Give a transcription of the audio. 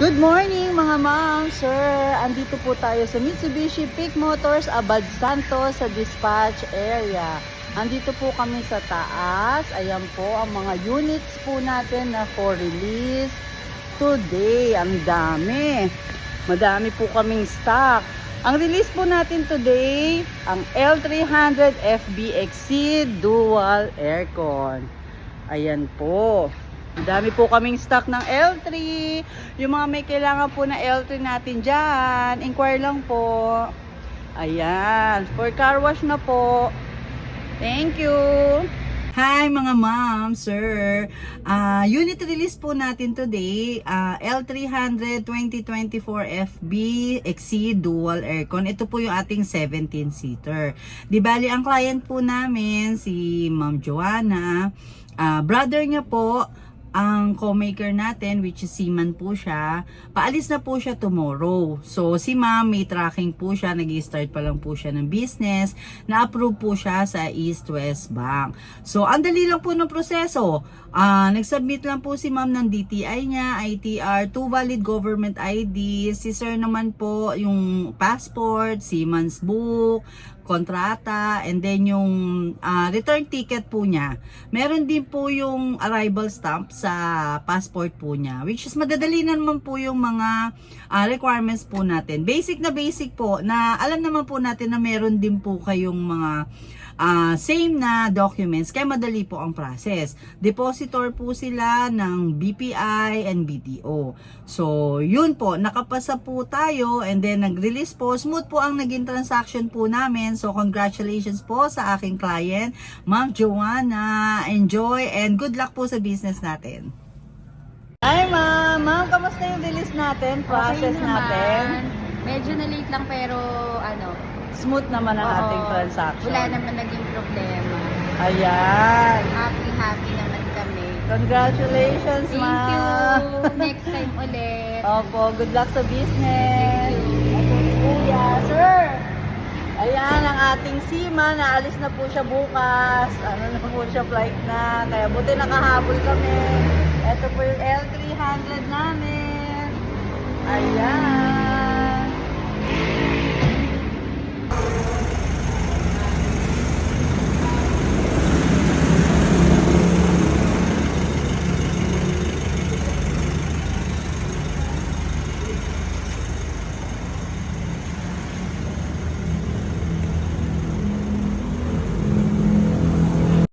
Good morning mga ma'am, sir. Andito po tayo sa Mitsubishi Peak Motors, Abad Santos sa dispatch area. Andito po kami sa taas. Ayan po ang mga units po natin na for release today. Ang dami. Madami po kaming stock. Ang release po natin today, ang L300 FBXC Dual Aircon. Ayan po. Dami po kaming stock ng L3. Yung mga may kailangan po na L3 natin dyan, inquire lang po. Ayan. For car wash na po. Thank you. Hi mga ma'am, sir. Unit release po natin today, L300 2024 FB XC Dual Aircon. Ito po yung ating 17-seater. Di bali, ang client po namin, si Ma'am Joanna, brother niya po, ang co-maker natin, which is Seaman po siya, paalis na po siya tomorrow. So, si ma'am, may tracking po siya, nag-start pa lang po siya ng business, na-approve po siya sa East West Bank. So, ang dali lang po ng proseso. Nag-submit lang po si ma'am ng DTI niya, ITR, 2 valid government ID, si sir naman po, yung passport, Seaman's book, kontrata, and then yung return ticket po niya. Meron din po yung arrival stamp sa passport po niya, which is madadali na naman po yung mga requirements po natin. Basic na basic po, na alam naman po natin na meron din po kayong mga same na documents, kaya madali po ang process. Depositor po sila ng BPI and BDO. So, yun po, nakapasa po tayo and then nag-release po. Smooth po ang naging transaction po namin. So, congratulations po sa aking client, Ma'am Joanna. Enjoy and good luck po sa business natin. Hi ma'am! Ma'am, kamusta yung release natin? Process Okay natin? Medyo na-late lang pero Smooth naman ang ating transaction. wala naman naging problema. Ayan. Happy naman kami. Congratulations, Thank ma'am. you. Next time ulit. Opo, good luck sa business. Thank you. Ako si Kuya, sir. Ayan, ang ating Seaman, naalis na po siya bukas. Ano na po siya, flight na. Kaya buti nakahabol kami. Ito po yung L300 namin. Ayan.